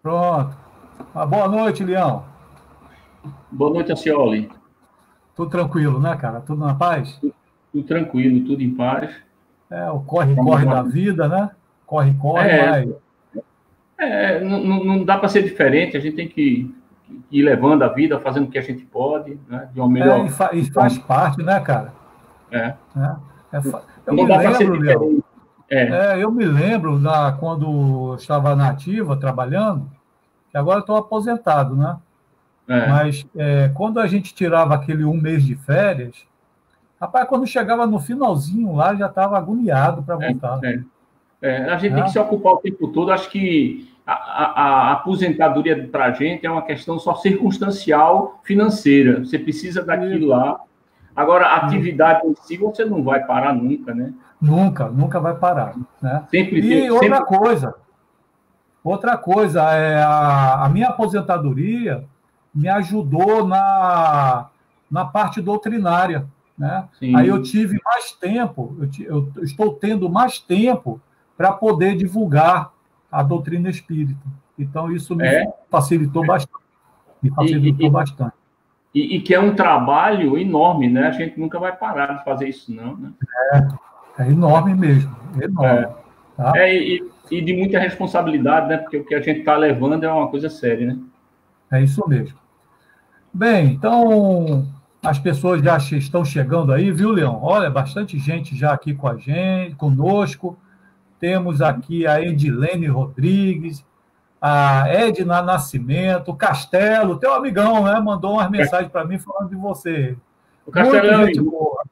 Pronto. Boa noite, Leão. Boa noite, Acioli. Tudo tranquilo, né, cara? Tudo na paz? Tudo tranquilo, tudo em paz. O corre-corre da vida, né? Corre-corre, É, mas não dá para ser diferente, a gente tem que ir levando a vida, fazendo o que a gente pode, né, de uma melhor e faz forma. parte, né, cara? É. Né? Eu Não me dá para ser lembro, Leão. diferente. É, Eu me lembro quando eu estava na ativa, trabalhando, que agora eu estou aposentado, né? é, Mas quando a gente tirava aquele um mês de férias, rapaz, quando chegava no finalzinho lá, já estava agoniado para é, voltar. é. A gente tem que Né? se ocupar o tempo todo. Acho que a aposentadoria para a gente é uma questão só circunstancial financeira. Você precisa daquilo Isso, lá. Agora, a isso. atividade em si, você não vai parar nunca, né? Nunca, nunca vai parar. Né? Sempre E tem, sempre. outra coisa, a minha aposentadoria me ajudou na parte doutrinária. Né? Aí eu Sim. tive mais tempo, eu estou tendo mais tempo para poder divulgar a doutrina espírita. Então, isso me É, facilitou bastante. Me e, facilitou e, bastante. e que é um trabalho enorme, né? A gente nunca vai parar de fazer isso, não, né? É enorme mesmo, enorme. Tá? E de muita responsabilidade, né? Porque o que a gente está levando é uma coisa séria, né? É isso mesmo. Bem, então as pessoas já estão chegando aí, viu, Leão? Olha, bastante gente já aqui com a gente, conosco. Temos aqui a Edilene Rodrigues, a Edna Nascimento, o Castelo, teu amigão, né? Mandou umas mensagens para mim falando de você. O Castelo Muito gente boa.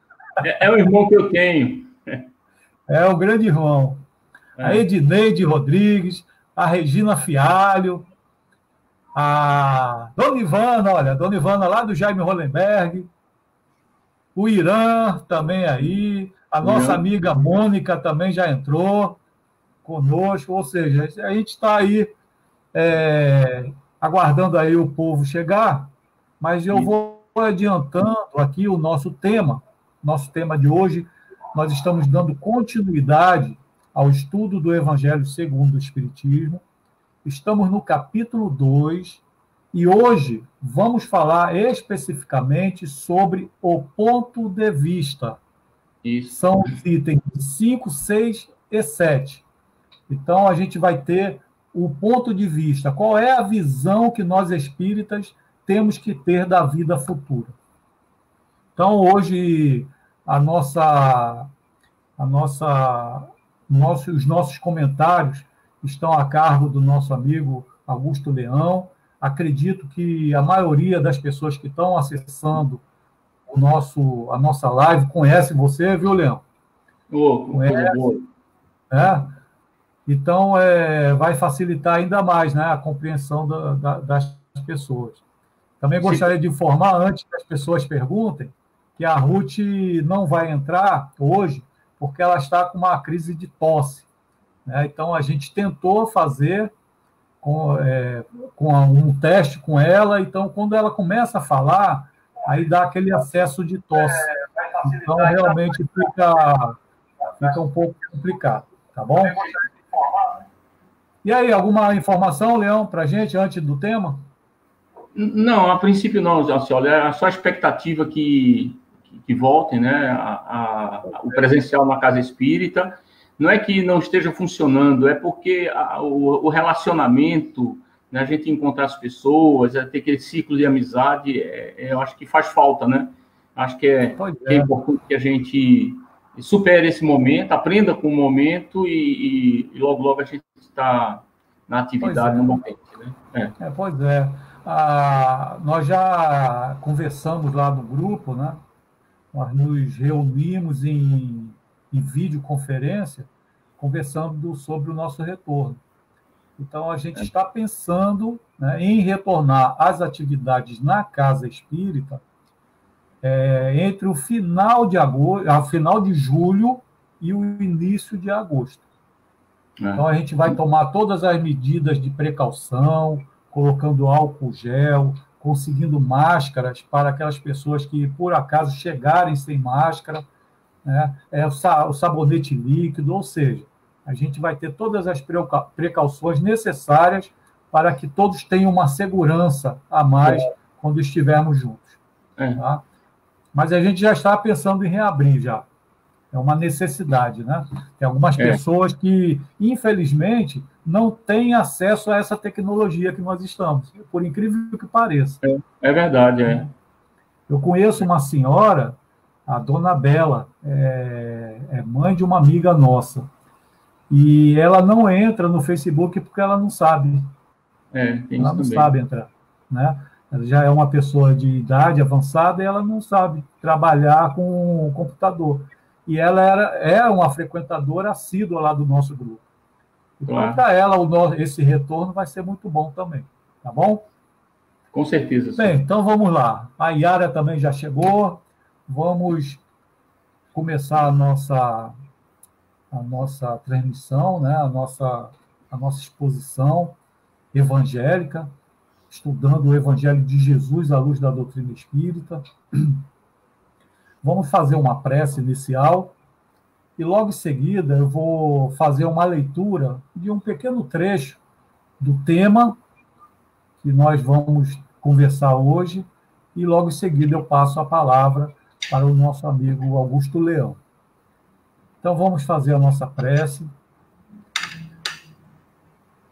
é o irmão que eu tenho. É o grande irmão. A É, Edneide Rodrigues, a Regina Fialho, a Dona Ivana, olha, a Dona Ivana lá do Jaime Hollenberg, o Irã também aí, a o nossa Irã. amiga Mônica também já entrou conosco, ou seja, a gente está aí aguardando aí o povo chegar, mas eu vou adiantando aqui o nosso tema de hoje, nós estamos dando continuidade ao estudo do Evangelho segundo o Espiritismo, estamos no capítulo 2 e hoje vamos falar especificamente sobre o ponto de vista. Isso. São os itens 5, 6 e 7. Então, a gente vai ter o ponto de vista, qual é a visão que nós espíritas temos que ter da vida futura. Então, hoje, a nossa, os nossos comentários estão a cargo do nosso amigo Augusto Leão. Acredito que a maioria das pessoas que estão acessando a nossa live conhece você, viu, Leão? Oh, coisa Conhece, boa. né? Então, vai facilitar ainda mais, né, a compreensão das pessoas. Também Se, gostaria de informar, antes que as pessoas perguntem, que a Ruth não vai entrar hoje porque ela está com uma crise de tosse. Né? Então, a gente tentou fazer com um teste com ela, então, quando ela começa a falar, aí dá aquele acesso de tosse. Então, realmente fica um pouco complicado, tá bom? E aí, alguma informação, Leão, para a gente, antes do tema? não, a princípio não, assim, olha, é só a expectativa que voltem, né? O presencial na casa espírita. Não é que não esteja funcionando, é porque o relacionamento, né, a gente encontrar as pessoas, ter aquele ciclo de amizade, eu acho que faz falta, né? Acho Pois que é é, importante que a gente supere esse momento, aprenda com o momento e logo, logo a gente está na pois atividade é. novamente, né? Pois é. Nós já conversamos lá no grupo, né? Nós nos reunimos em videoconferência, conversando sobre o nosso retorno. Então, a gente está pensando, né, em retornar às atividades na Casa Espírita entre o final de agosto, final de julho e o início de agosto. Então, a gente vai tomar todas as medidas de precaução, colocando álcool gel, conseguindo máscaras para aquelas pessoas que, por acaso, chegarem sem máscara, né? O sabonete líquido, ou seja, a gente vai ter todas as precauções necessárias para que todos tenham uma segurança a mais quando estivermos juntos. Tá? Mas a gente já está pensando em reabrir já. É uma necessidade, né? Tem algumas pessoas que, infelizmente, não têm acesso a essa tecnologia que nós estamos, por incrível que pareça. É verdade, Eu conheço uma senhora, a dona Bela, é mãe de uma amiga nossa, e ela não entra no Facebook porque ela não sabe. Ela não sabe entrar, né? Ela já é uma pessoa de idade avançada e ela não sabe trabalhar com o computador. E ela é uma frequentadora assídua lá do nosso grupo. Então, para ela, esse retorno vai ser muito bom também. Tá bom? Com certeza. Bem, então vamos lá. A Yara também já chegou. Vamos começar a nossa transmissão, né? a nossa exposição evangélica, estudando o Evangelho de Jesus à luz da doutrina espírita. Vamos fazer uma prece inicial e logo em seguida eu vou fazer uma leitura de um pequeno trecho do tema que nós vamos conversar hoje e logo em seguida eu passo a palavra para o nosso amigo Augusto Leão. Então vamos fazer a nossa prece.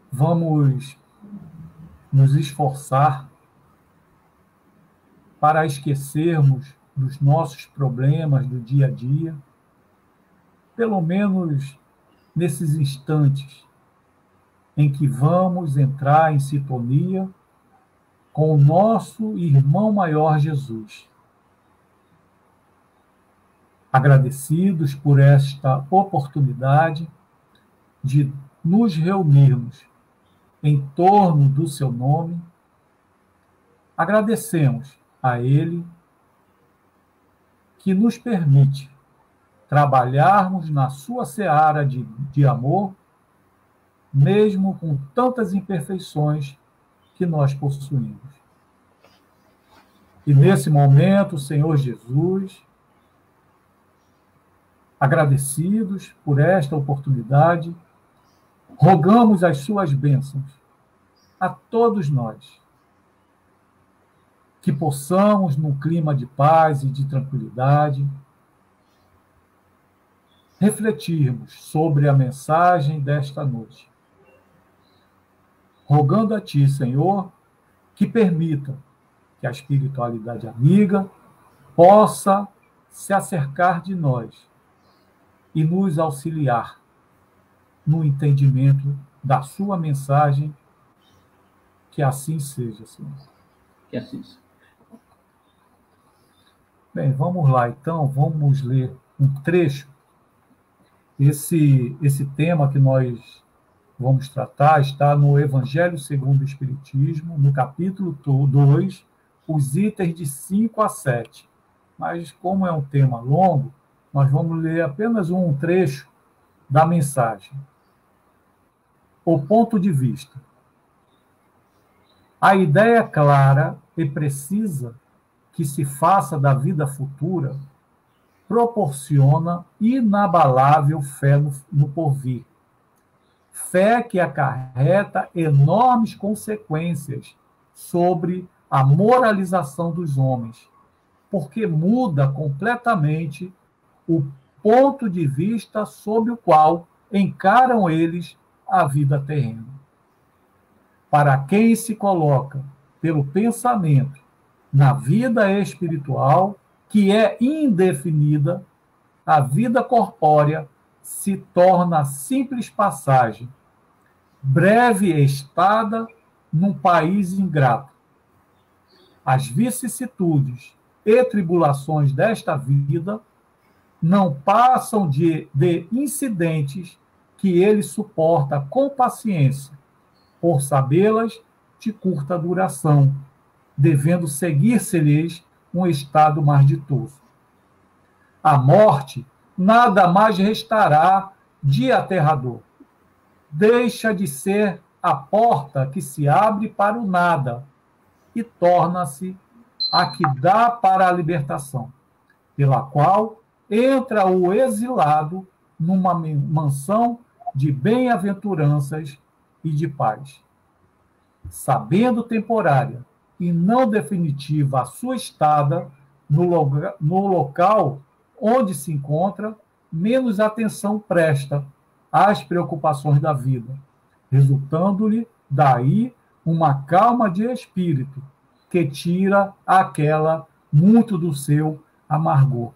Vamos nos esforçar para esquecermos dos nossos problemas do dia a dia, pelo menos nesses instantes em que vamos entrar em sintonia com o nosso irmão maior Jesus. Agradecidos por esta oportunidade de nos reunirmos em torno do seu nome, agradecemos a Ele que nos permite trabalharmos na sua seara de amor, mesmo com tantas imperfeições que nós possuímos. E nesse momento, Senhor Jesus, agradecidos por esta oportunidade, rogamos as suas bênçãos a todos nós, que possamos, num clima de paz e de tranquilidade, refletirmos sobre a mensagem desta noite, rogando a Ti, Senhor, que permita que a espiritualidade amiga possa se acercar de nós e nos auxiliar no entendimento da sua mensagem. Que assim seja, Senhor. Que assim seja. Bem, vamos lá, então, vamos ler um trecho. Esse tema que nós vamos tratar está no Evangelho segundo o Espiritismo, no capítulo 2, os itens de 5 a 7. Mas, como é um tema longo, nós vamos ler apenas um trecho da mensagem. O ponto de vista. A ideia clara e precisa que se faça da vida futura proporciona inabalável fé no porvir. Fé que acarreta enormes consequências sobre a moralização dos homens, porque muda completamente o ponto de vista sob o qual encaram eles a vida terrena. Para quem se coloca pelo pensamento na vida espiritual, que é indefinida, a vida corpórea se torna simples passagem, breve estada num país ingrato. As vicissitudes e tribulações desta vida não passam de incidentes que ele suporta com paciência, por sabê-las de curta duração, devendo seguir-se-lhes um estado mais ditoso. A morte nada mais restará de aterrador. Deixa de ser a porta que se abre para o nada e torna-se a que dá para a libertação, pela qual entra o exilado numa mansão de bem-aventuranças e de paz. sabendo temporária e não definitiva a sua estada no local onde se encontra, menos atenção presta às preocupações da vida, resultando-lhe daí uma calma de espírito que tira aquela muito do seu amargor.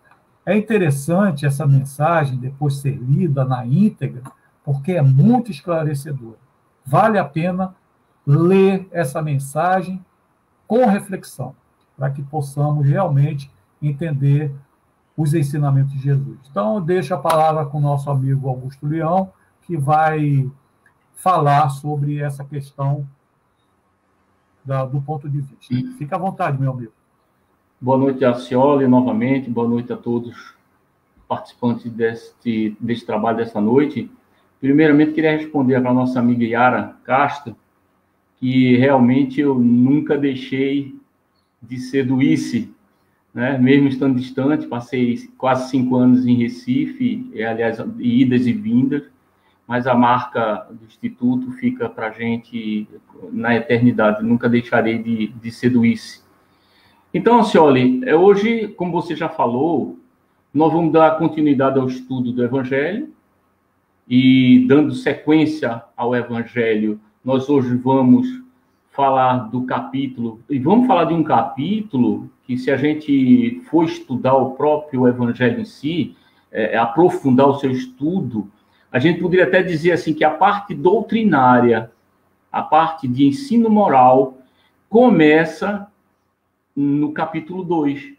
É interessante essa mensagem depois ser lida na íntegra, porque é muito esclarecedora. Vale a pena ler essa mensagem com reflexão, para que possamos realmente entender os ensinamentos de Jesus. Então, eu deixo a palavra com o nosso amigo Augusto Leão, que vai falar sobre essa questão do ponto de vista. Fica à vontade, meu amigo. Boa noite, Acioli, novamente. Boa noite a todos os participantes desse trabalho dessa noite. Primeiramente, queria responder para a nossa amiga Yara Castro, que realmente eu nunca deixei de ser do ICE, né? Mesmo estando distante, passei quase 5 anos em Recife, aliás, idas e vindas, mas a marca do Instituto fica para a gente na eternidade, nunca deixarei de ser do ICE. Então, Acioli, hoje, como você já falou, nós vamos dar continuidade ao estudo do Evangelho, e dando sequência ao Evangelho, nós hoje vamos falar do capítulo, e vamos falar de um capítulo que, se a gente for estudar o próprio Evangelho em si, aprofundar o seu estudo, a gente poderia até dizer assim que a parte doutrinária, a parte de ensino moral, começa no capítulo 2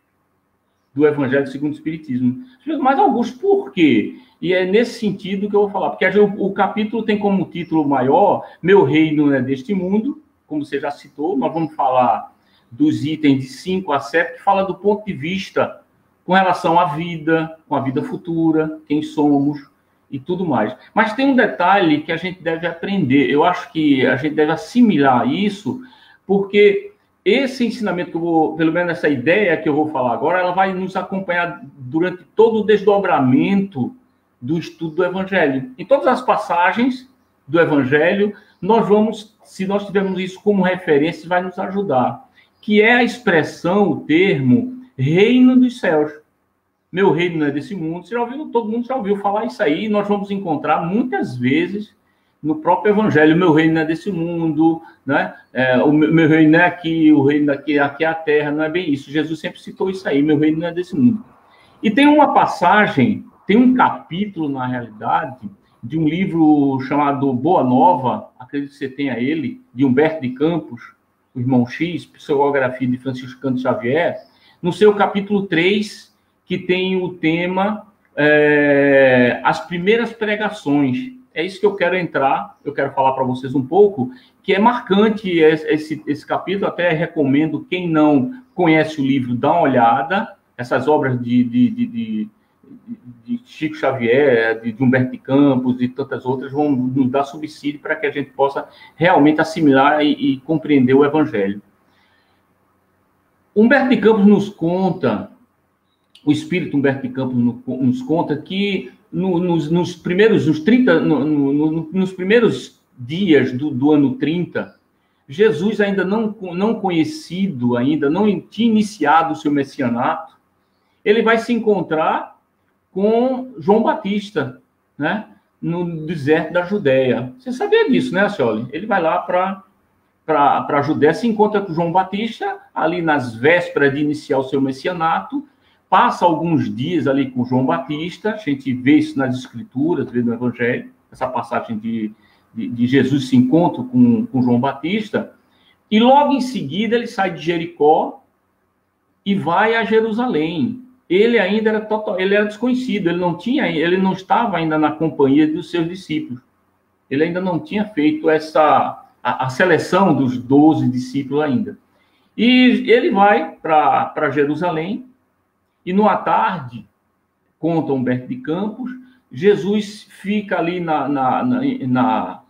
do Evangelho segundo o Espiritismo. Mas, Augusto, por quê? E é nesse sentido que eu vou falar, porque o capítulo tem como título maior Meu Reino é deste mundo, como você já citou. Nós vamos falar dos itens de 5 a 7, que fala do ponto de vista com relação à vida, com a vida futura, quem somos e tudo mais. Mas tem um detalhe que a gente deve aprender. Eu acho que a gente deve assimilar isso, porque esse ensinamento que eu vou, pelo menos essa ideia que eu vou falar agora, ela vai nos acompanhar durante todo o desdobramento do estudo do Evangelho. Em todas as passagens do Evangelho, nós vamos, se nós tivermos isso como referência, vai nos ajudar, que é a expressão, o termo, reino dos céus. Meu reino não é desse mundo. Você já ouviu, todo mundo já ouviu falar isso aí, e nós vamos encontrar muitas vezes no próprio Evangelho. Meu reino não é desse mundo, né? O meu reino não é aqui, o reino aqui é a terra, não é bem isso. Jesus sempre citou isso aí, meu reino não é desse mundo. E tem uma passagem, tem um capítulo, na realidade, de um livro chamado Boa Nova, acredito que você tenha ele, de Humberto de Campos, o Irmão X, psicografia de Francisco Cândido Xavier, no seu capítulo 3, que tem o tema As Primeiras Pregações. É isso que eu quero entrar, eu quero falar para vocês um pouco, que é marcante esse capítulo. Até recomendo, quem não conhece o livro, dá uma olhada. Essas obras de Chico Xavier, de Humberto de Campos e tantas outras vão nos dar subsídio para que a gente possa realmente assimilar e compreender o Evangelho. Humberto de Campos nos conta, o espírito Humberto de Campos nos conta que nos primeiros dias do ano 30, Jesus ainda não conhecido, ainda não tinha iniciado o seu messianato, ele vai se encontrar com João Batista, né, no deserto da Judéia. Você sabia disso, né, Acioli? Ele vai lá para a Judéia, se encontra com João Batista, ali nas vésperas de iniciar o seu messianato, passa alguns dias ali com João Batista, a gente vê isso nas Escrituras, vê no Evangelho, essa passagem de Jesus se encontra com João Batista, e logo em seguida ele sai de Jericó e vai a Jerusalém. Ele ainda era desconhecido, ele não estava ainda na companhia dos seus discípulos. Ele ainda não tinha feito a seleção dos 12 discípulos ainda. E ele vai para Jerusalém, e numa tarde, conta Humberto de Campos, Jesus fica ali na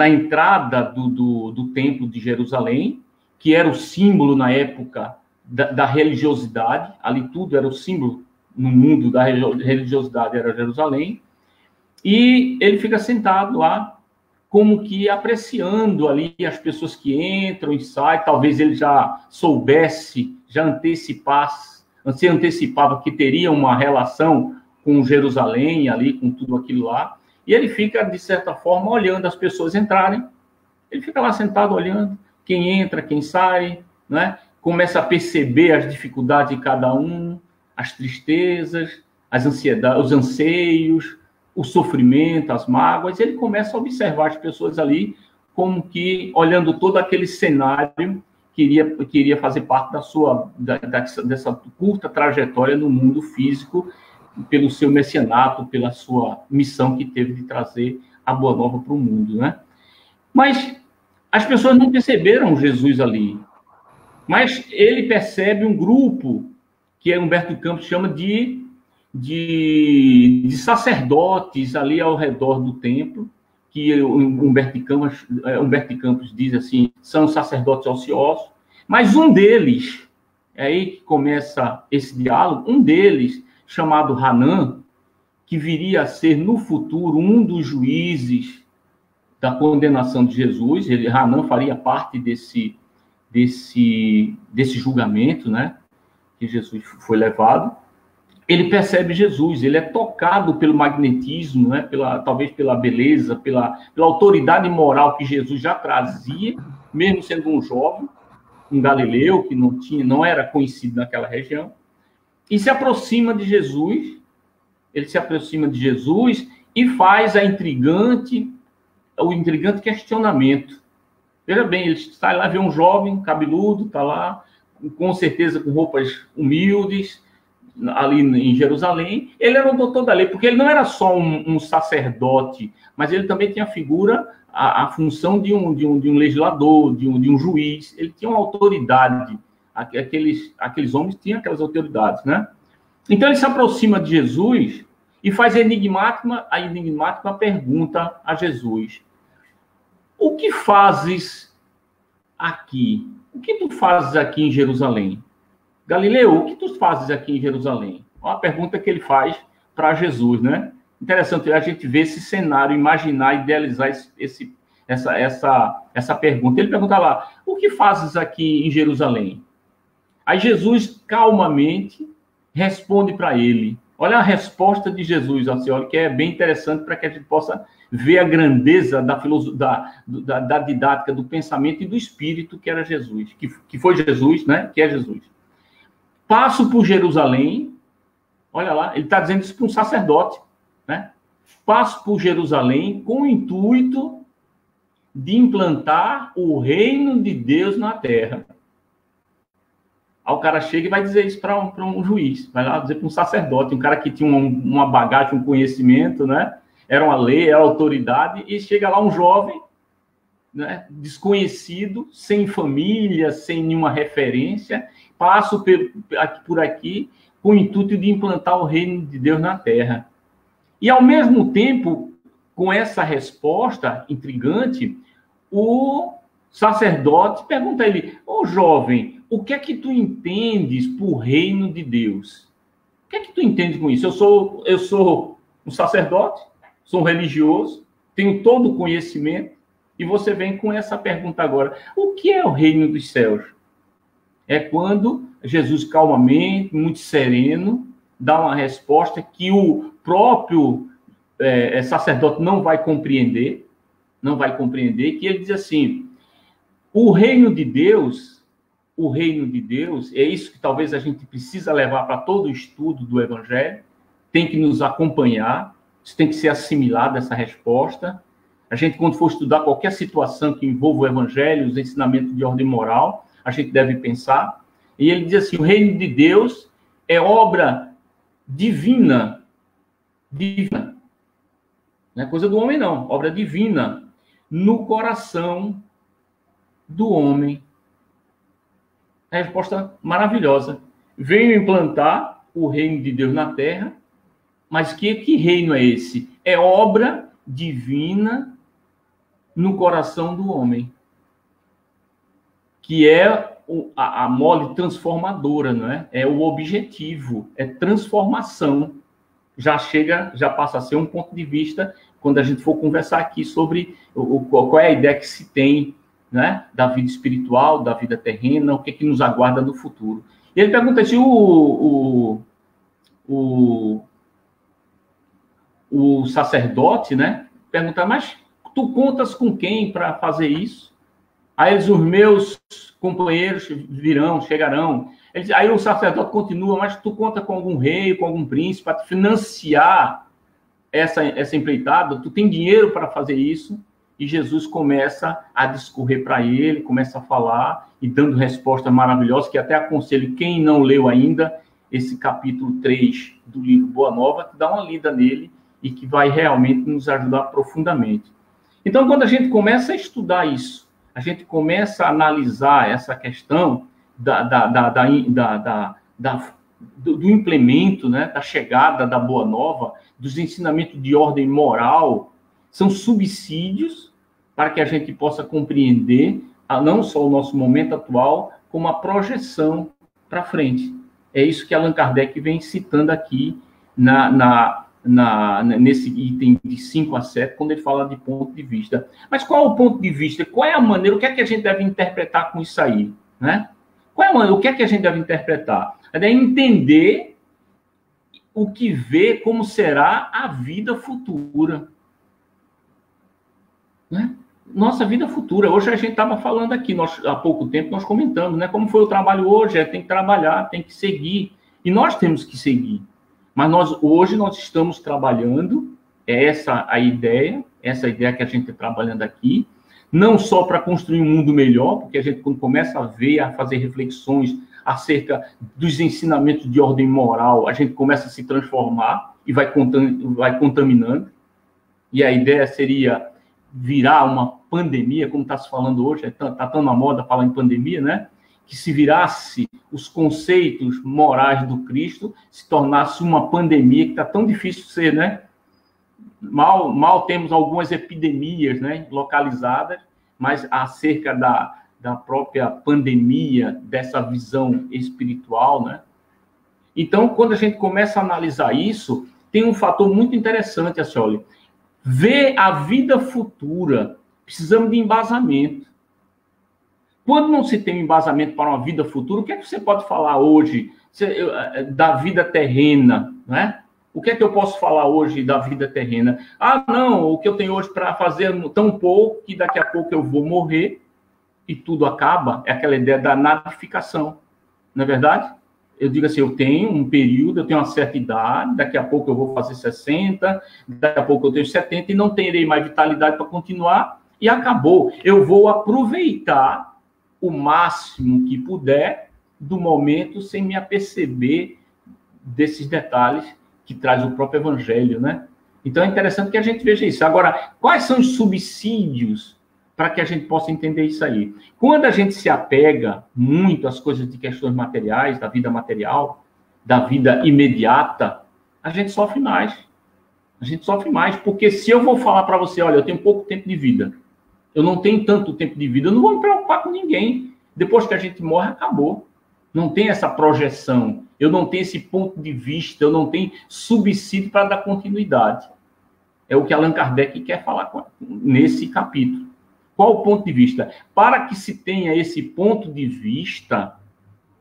entrada do templo de Jerusalém, que era o símbolo na época da religiosidade. Ali tudo era o símbolo no mundo da religiosidade, era Jerusalém. E ele fica sentado lá como que apreciando ali as pessoas que entram e saem. Talvez ele já soubesse, já se antecipava que teria uma relação com Jerusalém ali, com tudo aquilo lá. E ele fica, de certa forma, olhando as pessoas entrarem. Ele fica lá sentado olhando quem entra, quem sai, né? Começa a perceber as dificuldades de cada um, as tristezas, as ansiedades, os anseios, o sofrimento, as mágoas. Ele começa a observar as pessoas ali como que, olhando todo aquele cenário, queria fazer parte dessa curta trajetória no mundo físico, pelo seu messianato, pela sua missão que teve de trazer a Boa Nova para o mundo, né? Mas as pessoas não perceberam Jesus ali. Mas ele percebe um grupo que Humberto de Campos chama de sacerdotes ali ao redor do templo, que Humberto de Campos diz assim, são sacerdotes ociosos. Mas um deles, é aí que começa esse diálogo, um deles, chamado Hanan, que viria a ser no futuro um dos juízes da condenação de Jesus. Hanan faria parte desse julgamento, né, que Jesus foi levado. Ele percebe Jesus, ele é tocado pelo magnetismo, né, talvez pela beleza, pela autoridade moral que Jesus já trazia, mesmo sendo um jovem, um galileu que não era conhecido naquela região, e se aproxima de Jesus. Ele se aproxima de Jesus e faz o intrigante questionamento. Veja bem, ele sai lá, vê um jovem cabeludo, está lá, com certeza com roupas humildes, ali em Jerusalém. Ele era um doutor da lei, porque ele não era só um sacerdote, mas ele também tinha a função de um legislador, de um juiz. Ele tinha uma autoridade. Aqueles homens tinham aquelas autoridades, né? Então ele se aproxima de Jesus e faz a enigmática pergunta a Jesus: o que fazes aqui? O que tu fazes aqui em Jerusalém? Galileu, o que tu fazes aqui em Jerusalém? Uma pergunta que ele faz para Jesus, né? Interessante a gente ver esse cenário, imaginar, idealizar essa pergunta. Ele pergunta lá: o que fazes aqui em Jerusalém? Aí Jesus, calmamente, responde para ele. Olha a resposta de Jesus, assim, olha, que é bem interessante para que a gente possa ver a grandeza da didática, do pensamento e do espírito que era Jesus, que foi Jesus, né? Que é Jesus. Passo por Jerusalém, olha lá, ele está dizendo isso para um sacerdote, né? Passo por Jerusalém com o intuito de implantar o reino de Deus na terra. Aí o cara chega e vai dizer isso para um juiz, vai lá dizer para um sacerdote, um cara que tinha uma bagagem, um conhecimento, né? Era uma lei, era autoridade, e chega lá um jovem, né, desconhecido, sem família, sem nenhuma referência, passo por aqui com o intuito de implantar o reino de Deus na terra. E, ao mesmo tempo, com essa resposta intrigante, o sacerdote pergunta a ele: ô jovem, o que é que tu entendes por reino de Deus? O que é que tu entende com isso? Eu sou um sacerdote, sou um religioso, tenho todo o conhecimento, e você vem com essa pergunta agora: o que é o reino dos céus? É quando Jesus, calmamente, muito sereno, dá uma resposta que o próprio sacerdote não vai compreender, que ele diz assim: o reino de Deus, é isso que talvez a gente precisa levar para todo o estudo do Evangelho, tem que nos acompanhar, isso tem que ser assimilado, essa resposta. A gente, quando for estudar qualquer situação que envolva o Evangelho, os ensinamentos de ordem moral, a gente deve pensar. E ele diz assim: o reino de Deus é obra divina. Não é coisa do homem, não. Obra divina no coração do homem. É a resposta maravilhosa. Venho implantar o reino de Deus na terra, mas que reino é esse? É obra divina no coração do homem, que é a mole transformadora, não é? É o objetivo, é transformação. Já passa a ser um ponto de vista quando a gente for conversar aqui sobre qual é a ideia que se tem, né, da vida espiritual, da vida terrena, o que é que nos aguarda no futuro. E ele pergunta se o sacerdote, né, pergunta, mas tu contas com quem para fazer isso? Aí eles, os meus companheiros chegarão. Aí o sacerdote continua, mas tu conta com algum rei, com algum príncipe para financiar essa empreitada? Tu tem dinheiro para fazer isso? E Jesus começa a discorrer para ele, começa a falar e dando respostas maravilhosas, que até aconselho quem não leu ainda esse capítulo 3 do livro Boa Nova, que dá uma lida nele e que vai realmente nos ajudar profundamente. Então, quando a gente começa a estudar isso, a gente começa a analisar essa questão do implemento, né, da chegada da Boa Nova, dos ensinamentos de ordem moral, são subsídios para que a gente possa compreender não só o nosso momento atual, como a projeção para frente. É isso que Allan Kardec vem citando aqui nesse item de 5 a 7, quando ele fala de ponto de vista. Mas qual é o ponto de vista? Qual é a maneira? O que é que a gente deve interpretar com isso aí? Né? Qual é a maneira? O que é que a gente deve interpretar? É entender o que vê como será a vida futura. Né? Nossa vida futura. Hoje a gente estava falando aqui, há pouco tempo nós comentamos, né? Como foi o trabalho hoje, tem que trabalhar, tem que seguir. E nós temos que seguir. Mas hoje nós estamos trabalhando, essa ideia que a gente está trabalhando aqui, não só para construir um mundo melhor, porque a gente, quando começa a ver, a fazer reflexões acerca dos ensinamentos de ordem moral, a gente começa a se transformar e vai contaminando. E a ideia seria virar uma pandemia, como está se falando hoje, está tão na moda falar em pandemia, né? Que se virasse os conceitos morais do Cristo, se tornasse uma pandemia, que está tão difícil de ser, né? Mal temos algumas epidemias, né, localizadas, mas acerca da própria pandemia, dessa visão espiritual, né? Então, quando a gente começa a analisar isso, tem um fator muito interessante, Acioli. Ver a vida futura, precisamos de embasamento. Quando não se tem um embasamento para uma vida futura, o que é que você pode falar hoje da vida terrena, né? O que é que eu posso falar hoje da vida terrena? Ah, não, o que eu tenho hoje para fazer é tão pouco que daqui a pouco eu vou morrer e tudo acaba. É aquela ideia da nadificação, não é verdade? Eu digo assim, eu tenho um período, eu tenho uma certa idade, daqui a pouco eu vou fazer 60, daqui a pouco eu tenho 70 e não terei mais vitalidade para continuar e acabou. Eu vou aproveitar o máximo que puder do momento sem me aperceber desses detalhes que traz o próprio Evangelho, né? Então, é interessante que a gente veja isso. Agora, quais são os subsídios para que a gente possa entender isso aí? Quando a gente se apega muito às coisas de questões materiais, da vida material, da vida imediata, a gente sofre mais. A gente sofre mais, porque se eu vou falar para você, olha, eu tenho pouco tempo de vida, eu não tenho tanto tempo de vida, eu não vou me preocupar com ninguém. Depois que a gente morre, acabou. Não tem essa projeção, eu não tenho esse ponto de vista, eu não tenho subsídio para dar continuidade. É o que Allan Kardec quer falar nesse capítulo. Qual o ponto de vista? Para que se tenha esse ponto de vista,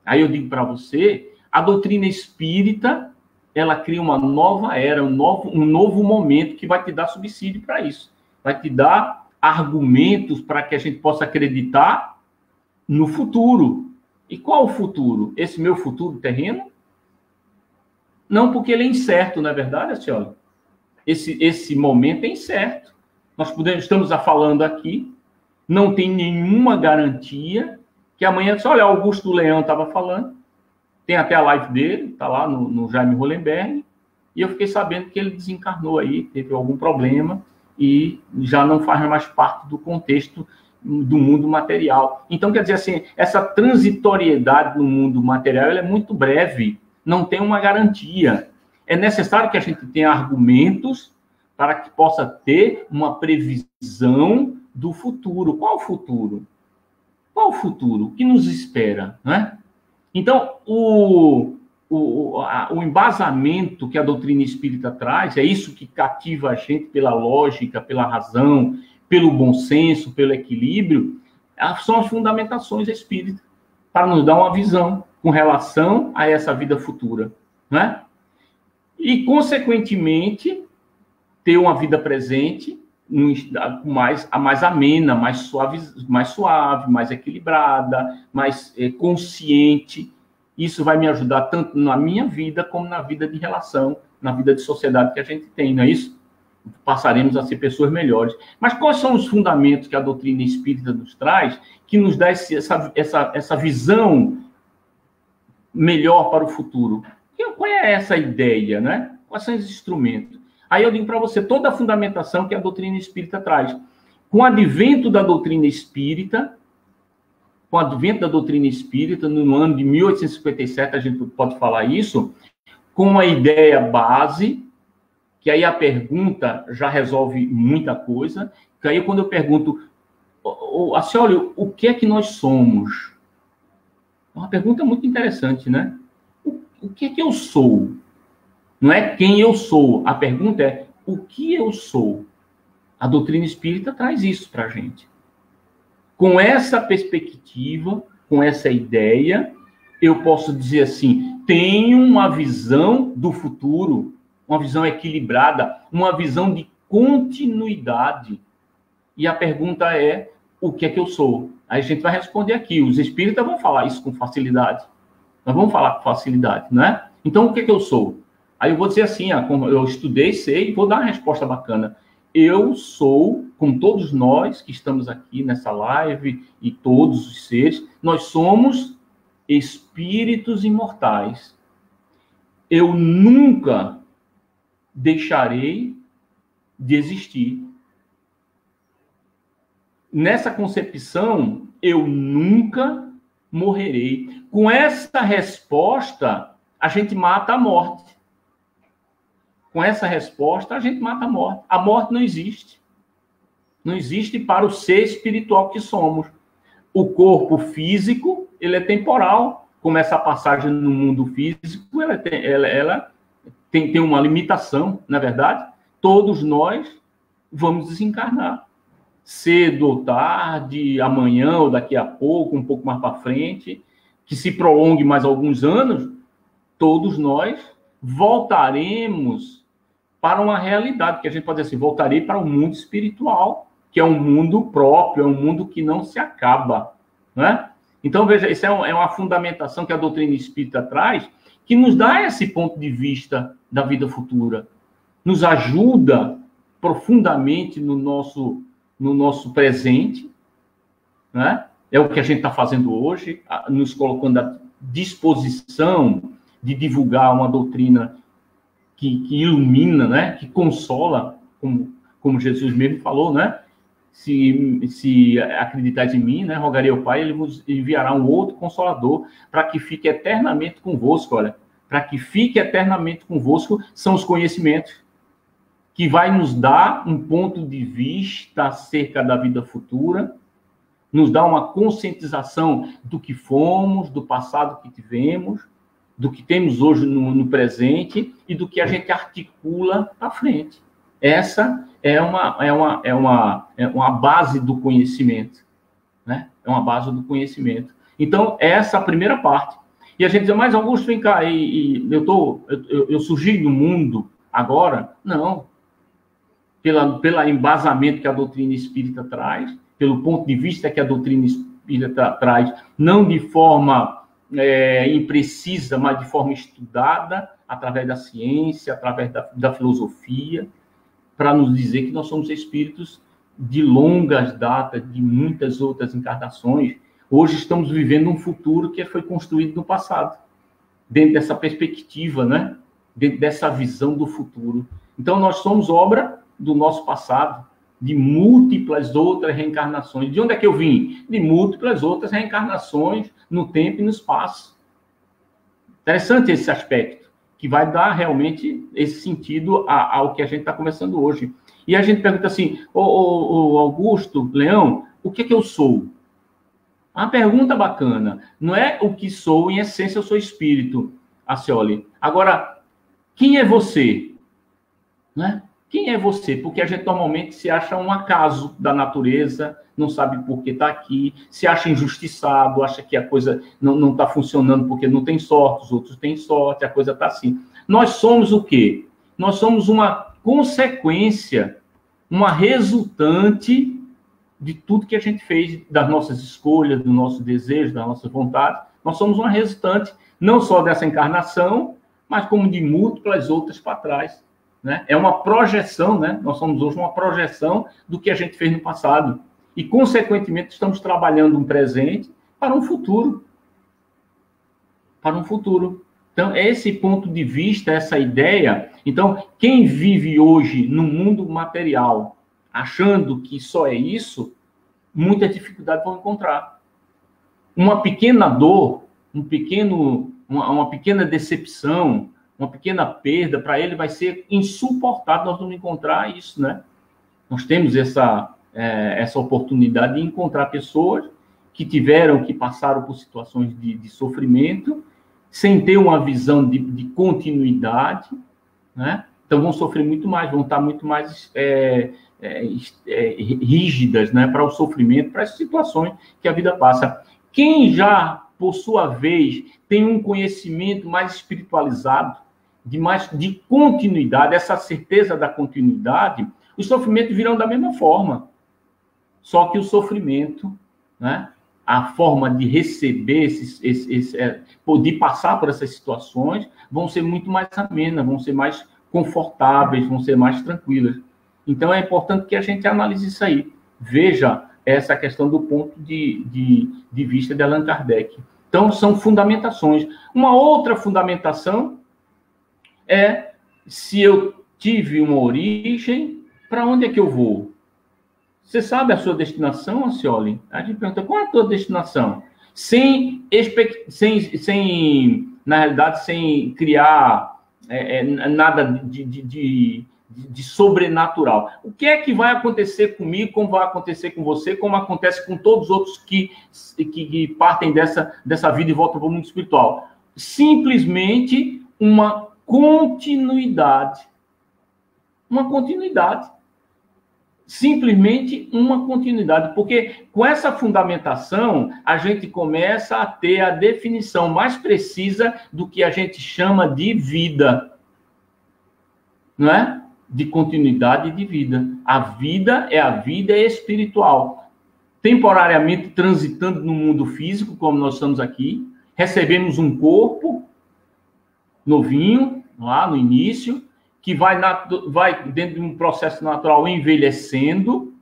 aí eu digo para você, a doutrina espírita, ela cria uma nova era, um novo momento que vai te dar subsídio para isso. Vai te dar argumentos para que a gente possa acreditar no futuro. E qual o futuro? Esse meu futuro terreno? Não, porque ele é incerto, não é verdade, senhora? Esse momento é incerto. Nós estamos falando aqui, não tem nenhuma garantia que amanhã, olha, Augusto Leão estava falando, tem até a live dele, está lá no Jaime Hollenberg, e eu fiquei sabendo que ele desencarnou aí, teve algum problema, e já não faz mais parte do contexto do mundo material. Então, quer dizer assim, essa transitoriedade no mundo material ela é muito breve, não tem uma garantia. É necessário que a gente tenha argumentos para que possa ter uma previsão do futuro. Qual o futuro? Qual o futuro? O que nos espera? Né? Então, o embasamento que a doutrina espírita traz, é isso que cativa a gente pela lógica, pela razão, pelo bom senso, pelo equilíbrio, são as fundamentações espíritas, para nos dar uma visão com relação a essa vida futura, né? E, consequentemente, ter uma vida presente mais amena, mais suave, mais equilibrada, mais consciente. Isso vai me ajudar tanto na minha vida como na vida de relação, na vida de sociedade que a gente tem, não é isso? Passaremos a ser pessoas melhores. Mas quais são os fundamentos que a doutrina espírita nos traz, que nos dá essa visão melhor para o futuro? Qual é essa ideia, né? Quais são os instrumentos? Aí eu digo para você toda a fundamentação que a doutrina espírita traz. Com o advento da doutrina espírita, no ano de 1857, a gente pode falar isso, com uma ideia base, que aí a pergunta já resolve muita coisa, que aí quando eu pergunto, assim, olha, o que é que nós somos? É uma pergunta muito interessante, né? O que é que eu sou? Não é quem eu sou. A pergunta é o que eu sou. A doutrina espírita traz isso para a gente. Com essa perspectiva, com essa ideia, eu posso dizer assim, tenho uma visão do futuro, uma visão equilibrada, uma visão de continuidade. E a pergunta é, o que é que eu sou? Aí a gente vai responder aqui. Os espíritas vão falar isso com facilidade. Nós vamos falar com facilidade, né? Então, o que é que eu sou? Aí eu vou dizer assim, como eu estudei, sei, e vou dar uma resposta bacana. Eu sou, como todos nós que estamos aqui nessa live, e todos os seres, nós somos espíritos imortais. Eu nunca deixarei de existir. Nessa concepção, eu nunca morrerei. Com essa resposta, a gente mata a morte. Com essa resposta, a gente mata a morte. A morte não existe. Não existe para o ser espiritual que somos. O corpo físico, ele é temporal. Como essa passagem no mundo físico, ela tem uma limitação, na verdade. Todos nós vamos desencarnar. Cedo ou tarde, amanhã ou daqui a pouco, um pouco mais para frente, que se prolongue mais alguns anos, todos nós voltaremos para uma realidade, que a gente pode dizer assim, voltarei para o mundo espiritual, que é um mundo próprio, é um mundo que não se acaba, né? Então, veja, isso é uma fundamentação que a doutrina espírita traz, que nos dá esse ponto de vista da vida futura, nos ajuda profundamente no nosso presente, né? É o que a gente está fazendo hoje, nos colocando à disposição de divulgar uma doutrina que ilumina, né? Que consola, como Jesus mesmo falou, né? Se acreditais em mim, né? Rogarei ao Pai, ele vos enviará um outro consolador para que fique eternamente convosco, olha. Para que fique eternamente convosco são os conhecimentos que vai nos dar um ponto de vista acerca da vida futura, nos dá uma conscientização do que fomos, do passado que tivemos, do que temos hoje no presente e do que a gente articula para frente. Essa é uma base do conhecimento, né? É uma base do conhecimento. Então, essa é a primeira parte. E a gente diz, mas Augusto, vem cá, eu surgi no mundo agora? Não. Pelo embasamento que a doutrina espírita traz, pelo ponto de vista que a doutrina espírita traz, não de forma imprecisa, mas de forma estudada, através da ciência, através da filosofia, para nos dizer que nós somos espíritos de longas datas, de muitas outras encarnações. Hoje estamos vivendo um futuro que foi construído no passado, dentro dessa perspectiva, né? Dentro dessa visão do futuro. Então, nós somos obra do nosso passado, de múltiplas outras reencarnações. De onde é que eu vim? De múltiplas outras reencarnações no tempo e no espaço. Interessante esse aspecto, que vai dar realmente esse sentido ao que a gente está conversando hoje. E a gente pergunta assim, Augusto, Leão, o que é que eu sou? Uma pergunta bacana. Não é o que sou, em essência eu sou espírito. Acioli. Agora, quem é você? Né? Quem é você? Porque a gente normalmente se acha um acaso da natureza, não sabe por que está aqui, se acha injustiçado, acha que a coisa não está funcionando porque não tem sorte, os outros têm sorte, a coisa está assim. Nós somos o quê? Nós somos uma consequência, uma resultante de tudo que a gente fez, das nossas escolhas, do nosso desejo, da nossa vontade. Nós somos uma resultante, não só dessa encarnação, mas como de múltiplas outras para trás. Né? É uma projeção, né? Nós somos hoje uma projeção do que a gente fez no passado. E, consequentemente, estamos trabalhando um presente para um futuro. Para um futuro. Então, é esse ponto de vista, essa ideia. Então, quem vive hoje no mundo material, achando que só é isso, muita dificuldade vão encontrar. Uma pequena dor, uma pequena decepção, uma pequena perda, para ele vai ser insuportável. Nós vamos encontrar isso, né? Nós temos essa oportunidade de encontrar pessoas que passaram por situações de sofrimento, sem ter uma visão de continuidade, né? Então vão sofrer muito mais, vão estar muito mais rígidas, né, para o sofrimento, para as situações que a vida passa. Quem já, por sua vez, tem um conhecimento mais espiritualizado, de continuidade, essa certeza da continuidade, os sofrimentos virão da mesma forma. Só que o sofrimento, né, a forma de receber, de passar por essas situações, vão ser muito mais amenas, vão ser mais confortáveis, vão ser mais tranquilas. Então, é importante que a gente analise isso aí. Veja essa questão do ponto de vista de Allan Kardec. Então, são fundamentações. Uma outra fundamentação é, se eu tive uma origem, para onde é que eu vou? Você sabe a sua destinação, Acioli? A gente pergunta, qual é a tua destinação? Na realidade, sem criar nada de sobrenatural. O que é que vai acontecer comigo, como vai acontecer com você, como acontece com todos os outros que partem dessa vida e voltam para o mundo espiritual? Simplesmente uma continuidade. Uma continuidade. Simplesmente uma continuidade, porque com essa fundamentação a gente começa a ter a definição mais precisa do que a gente chama de vida, não é? De continuidade de vida. A vida é a vida espiritual. Temporariamente transitando no mundo físico, como nós estamos aqui, recebemos um corpo novinho, lá no início, que vai dentro de um processo natural envelhecendo,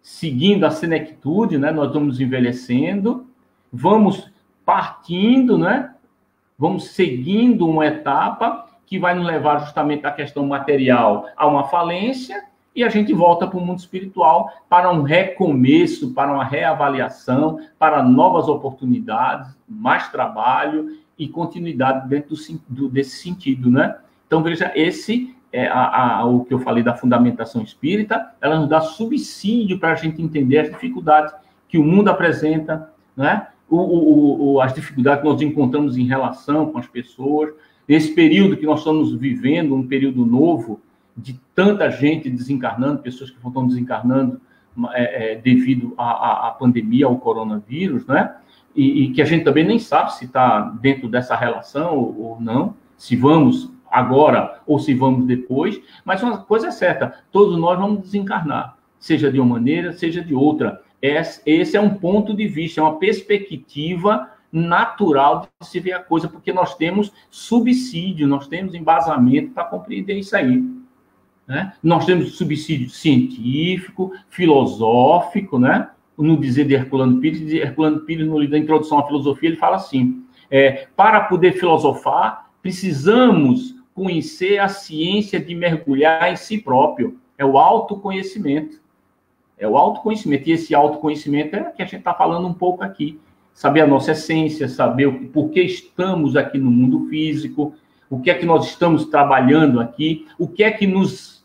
seguindo a senectude, né? Nós vamos envelhecendo, vamos partindo, né? Vamos seguindo uma etapa que vai nos levar justamente à questão material, a uma falência, e a gente volta para o mundo espiritual para um recomeço, para uma reavaliação, para novas oportunidades, mais trabalho e continuidade dentro desse sentido, né? Então, veja, esse o que eu falei da fundamentação espírita, ela nos dá subsídio para a gente entender as dificuldades que o mundo apresenta, né? As dificuldades que nós encontramos em relação com as pessoas, esse período que nós estamos vivendo, um período novo, de tanta gente desencarnando, pessoas que estão desencarnando devido à pandemia, ao coronavírus, né? E que a gente também nem sabe se está dentro dessa relação ou não, se vamos agora ou se vamos depois, mas uma coisa é certa, todos nós vamos desencarnar, seja de uma maneira, seja de outra. Esse é um ponto de vista, é uma perspectiva natural de se ver a coisa, porque nós temos subsídio, nós temos embasamento para compreender isso aí, né? Nós temos subsídio científico, filosófico, né? No dizer de Herculano Pires, no livro da Introdução à Filosofia, ele fala assim, para poder filosofar, precisamos conhecer a ciência de mergulhar em si próprio. É o autoconhecimento. É o autoconhecimento. E esse autoconhecimento é o que a gente está falando um pouco aqui. Saber a nossa essência, saber por que estamos aqui no mundo físico, o que é que nós estamos trabalhando aqui, o que é que nos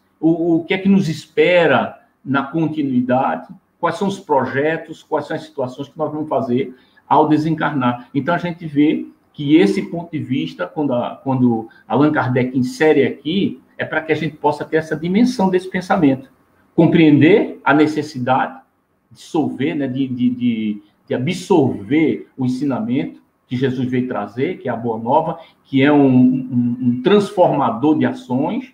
espera na continuidade, quais são os projetos, quais são as situações que nós vamos fazer ao desencarnar. Então, a gente vê que esse ponto de vista, quando Allan Kardec insere aqui, é para que a gente possa ter essa dimensão desse pensamento. Compreender a necessidade, dissolver, né, de absorver o ensinamento que Jesus veio trazer, que é a Boa Nova, que é um transformador de ações.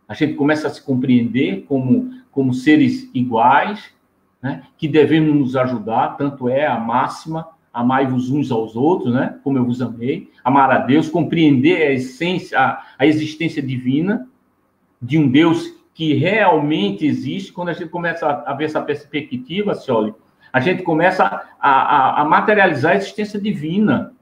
A gente começa a se compreender como seres iguais, né, que devemos nos ajudar, tanto é a máxima, amai-vos uns aos outros, né, como eu vos amei, amar a Deus, compreender a essência, a existência divina de um Deus que realmente existe. Quando a gente começa a ver essa perspectiva, Scioli, a gente começa a materializar a existência divina.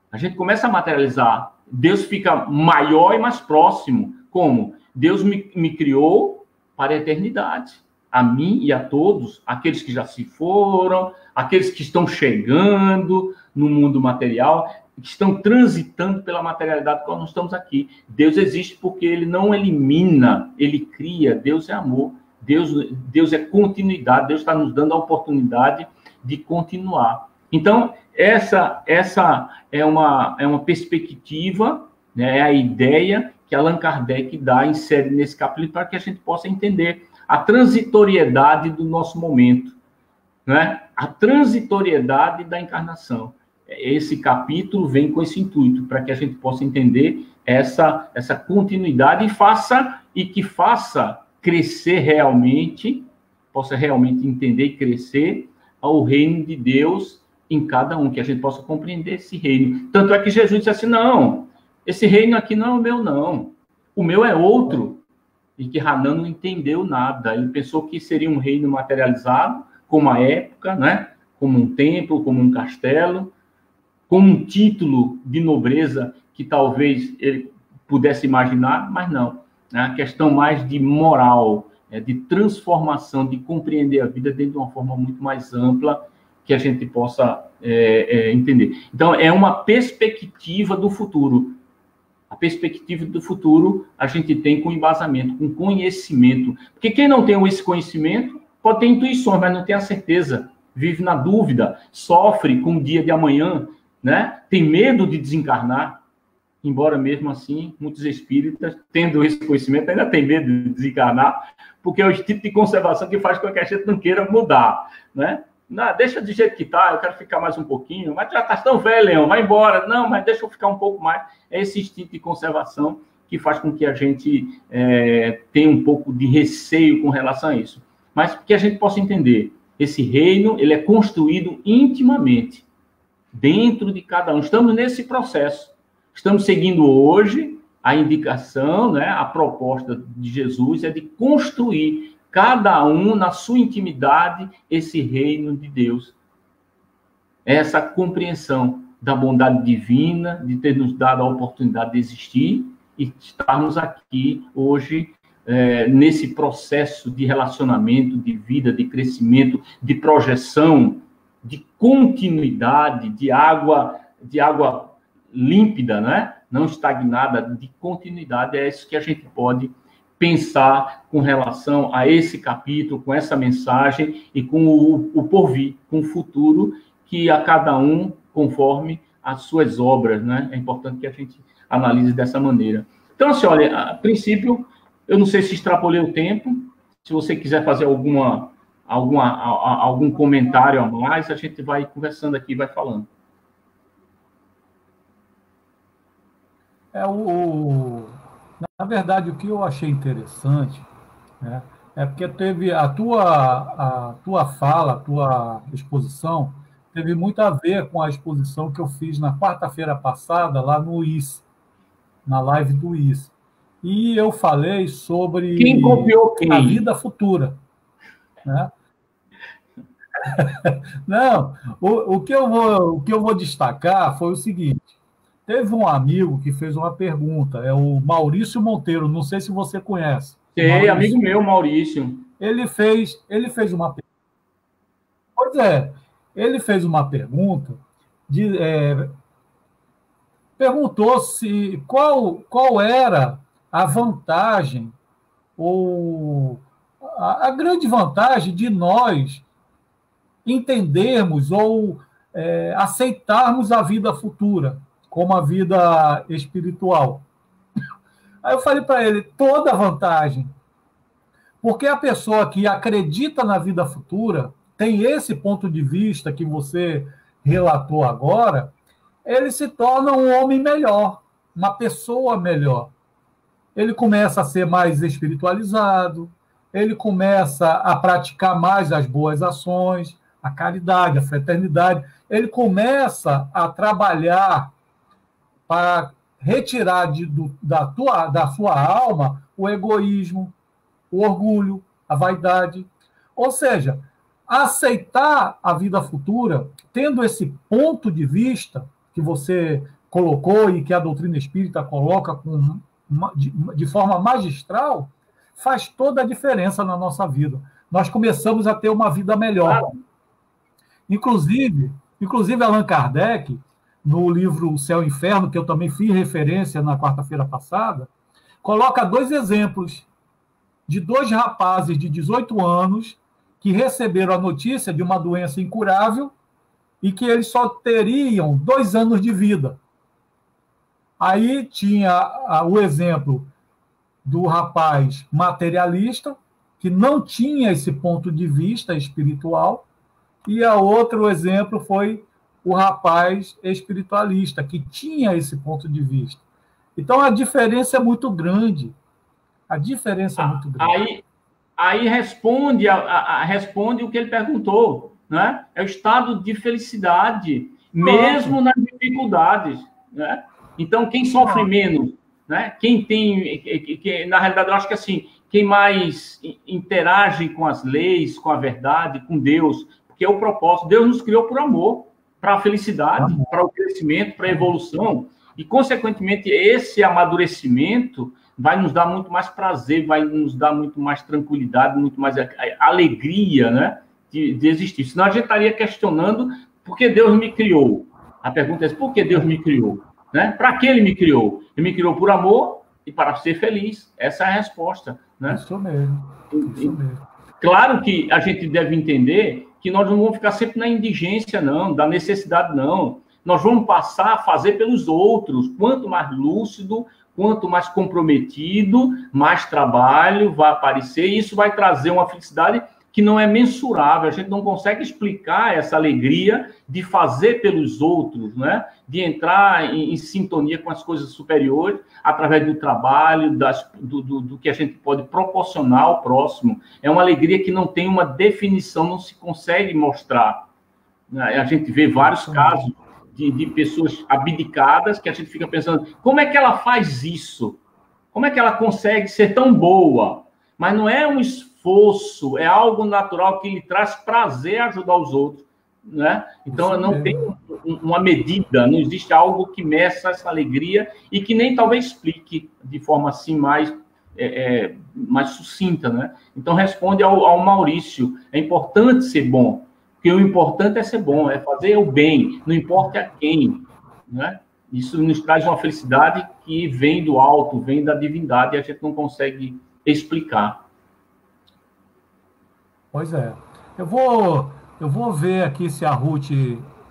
A gente começa a materializar. Deus fica maior e mais próximo. Como? Deus me criou para a eternidade. A mim e a todos, aqueles que já se foram, aqueles que estão chegando no mundo material, que estão transitando pela materialidade quando nós estamos aqui. Deus existe porque ele não elimina, ele cria. Deus é amor. Deus é continuidade. Deus está nos dando a oportunidade de continuar. Então, essa é uma perspectiva, né, é a ideia que Allan Kardec insere nesse capítulo para que a gente possa entender a transitoriedade do nosso momento, né? A transitoriedade da encarnação. Esse capítulo vem com esse intuito, para que a gente possa entender essa continuidade e que faça crescer realmente, possa realmente entender e crescer ao reino de Deus em cada um, que a gente possa compreender esse reino. Tanto é que Jesus disse assim, não, esse reino aqui não é o meu, não. O meu é outro. E que Hanan não entendeu nada. Ele pensou que seria um reino materializado, como a época, né? Como um templo, como um castelo, como um título de nobreza que talvez ele pudesse imaginar, mas não. É a questão mais de moral, de transformação, de compreender a vida dentro de uma forma muito mais ampla que a gente possa entender. Então, é uma perspectiva do futuro. A perspectiva do futuro a gente tem com embasamento, com conhecimento. Porque quem não tem esse conhecimento pode ter intuições, mas não tem a certeza. Vive na dúvida, sofre com o dia de amanhã, né? Tem medo de desencarnar. Embora mesmo assim, muitos espíritas, tendo esse conhecimento, ainda tem medo de desencarnar, porque é o instinto de conservação que faz com que a gente não queira mudar, né? Não, deixa do jeito que está, eu quero ficar mais um pouquinho, mas já está tão velho, Leão, vai embora. Não, mas deixa eu ficar um pouco mais. É esse instinto de conservação que faz com que a gente tenha um pouco de receio com relação a isso. Mas que a gente possa entender, esse reino, ele é construído intimamente, dentro de cada um. Estamos nesse processo. Estamos seguindo hoje a indicação, né, a proposta de Jesus é de construir cada um, na sua intimidade, esse reino de Deus. Essa compreensão da bondade divina, de ter nos dado a oportunidade de existir e estarmos aqui hoje, nesse processo de relacionamento, de vida, de crescimento, de projeção, de continuidade, de água límpida, né? Não estagnada, de continuidade. É isso que a gente pode pensar com relação a esse capítulo, com essa mensagem e com o porvir, com o futuro, que a cada um conforme as suas obras, né? É importante que a gente analise dessa maneira. Então, assim, olha, a princípio, eu não sei se extrapolei o tempo, se você quiser fazer algum comentário a mais, a gente vai conversando aqui, vai falando. Na verdade, o que eu achei interessante, né, é porque teve a tua fala, a tua exposição, teve muito a ver com a exposição que eu fiz na quarta-feira passada, lá no IS, na live do IS. E eu falei sobre quem copiou quem? A vida futura. Né? Não, o que eu vou destacar foi o seguinte. Teve um amigo que fez uma pergunta, é o Maurício Monteiro, não sei se você conhece. Sei, amigo meu, Maurício. Ele fez uma pergunta. Pois é, ele fez uma pergunta, perguntou se qual era a vantagem, ou a grande vantagem de nós entendermos ou aceitarmos a vida futura como a vida espiritual. Aí eu falei para ele, toda vantagem. Porque a pessoa que acredita na vida futura, tem esse ponto de vista que você relatou agora, ele se torna um homem melhor, uma pessoa melhor. Ele começa a ser mais espiritualizado, ele começa a praticar mais as boas ações, a caridade, a fraternidade. Ele começa a trabalhar para retirar da sua alma o egoísmo, o orgulho, a vaidade. Ou seja, aceitar a vida futura, tendo esse ponto de vista que você colocou e que a doutrina espírita coloca de forma magistral, faz toda a diferença na nossa vida. Nós começamos a ter uma vida melhor. Inclusive Allan Kardec, no livro O Céu e o Inferno, que eu também fiz referência na quarta-feira passada, coloca 2 exemplos de 2 rapazes de 18 anos que receberam a notícia de uma doença incurável e que eles só teriam 2 anos de vida. Aí tinha o exemplo do rapaz materialista, que não tinha esse ponto de vista espiritual, e o outro exemplo foi o rapaz espiritualista, que tinha esse ponto de vista. Então, a diferença é muito grande. A diferença é muito grande. Aí responde, responde o que ele perguntou, né? É o estado de felicidade, mesmo nas dificuldades, né? Então, quem sofre menos, né? Quem tem... na realidade, eu acho que assim, quem mais interage com as leis, com a verdade, com Deus, porque é o propósito. Deus nos criou por amor, para a felicidade, para o crescimento, para a evolução, e, consequentemente, esse amadurecimento vai nos dar muito mais prazer, vai nos dar muito mais tranquilidade, muito mais alegria, né, de existir. Senão a gente estaria questionando por que Deus me criou. A pergunta é por que Deus me criou? Né? Para que Ele me criou? Ele me criou por amor e para ser feliz. Essa é a resposta. Né? Isso mesmo. Isso mesmo. Claro que a gente deve entender que nós não vamos ficar sempre na indigência, não, da necessidade, não. Nós vamos passar a fazer pelos outros. Quanto mais lúcido, quanto mais comprometido, mais trabalho vai aparecer. E isso vai trazer uma felicidade que não é mensurável. A gente não consegue explicar essa alegria de fazer pelos outros, né? De entrar em sintonia com as coisas superiores através do trabalho, do que a gente pode proporcionar ao próximo. É uma alegria que não tem uma definição, não se consegue mostrar. A gente vê vários casos de pessoas abdicadas que a gente fica pensando, como é que ela faz isso? Como é que ela consegue ser tão boa? Mas não é um esforço, é algo natural que lhe traz prazer ajudar os outros, né? Então, não tem uma medida, não existe algo que meça essa alegria e que nem talvez explique de forma assim mais sucinta, né? Então, responde ao Maurício, é importante ser bom, porque o importante é ser bom, é fazer o bem, não importa a quem, né? Isso nos traz uma felicidade que vem do alto, vem da divindade, e a gente não consegue explicar. Pois é. Eu vou ver aqui se a Ruth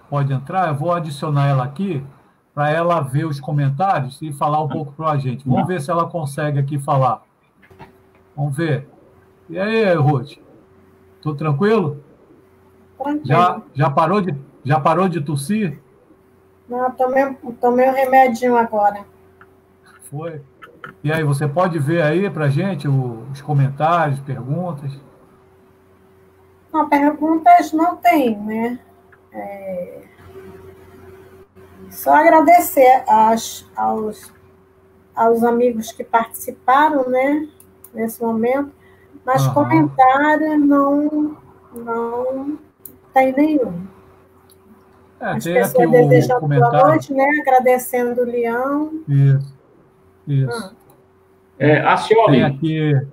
pode entrar, eu vou adicionar ela aqui para ela ver os comentários e falar um pouco para a gente. Vamos ver se ela consegue aqui falar. Vamos ver. E aí, Ruth? Tudo tranquilo? Tranquilo. Já parou de tossir? Não, tomei um remedinho agora. Foi. E aí, você pode ver aí para a gente os comentários, perguntas? Não, perguntas não tem, né? Só agradecer aos amigos que participaram, né? Nesse momento. Mas comentário não tem nenhum. As tem pessoas aqui desejando comentário. boa noite, né? Agradecendo o Leão. Isso. A Cioli. Tem aqui...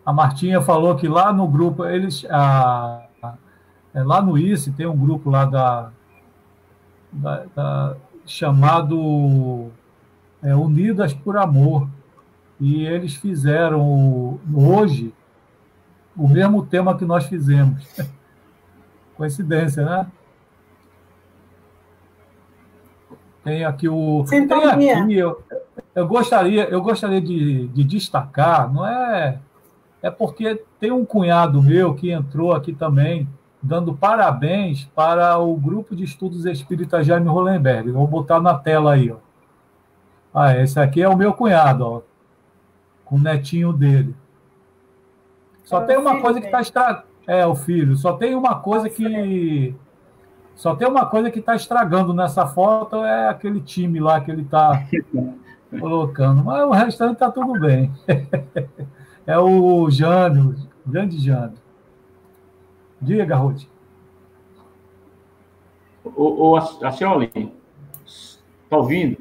A Martinha falou que lá no grupo, lá no ICE tem um grupo lá chamado Unidas por Amor. E eles fizeram hoje o mesmo tema que nós fizemos. Coincidência, né? Tem aqui o... Sintonia. Tem aqui, eu gostaria de destacar, não é... É porque tem um cunhado meu que entrou aqui também, dando parabéns para o grupo de estudos espíritas Jaime Hollenberg. Vou botar na tela aí, ó. Ah, esse aqui é o meu cunhado, ó, com o netinho dele. Só tem uma coisa que está estragando. É, o filho. Só tem uma coisa que está estragando nessa foto, é aquele time lá que ele está colocando. Mas o restante está tudo bem. É o Jânio, grande Jânio. Diga, Ruth. Acioli, está ouvindo?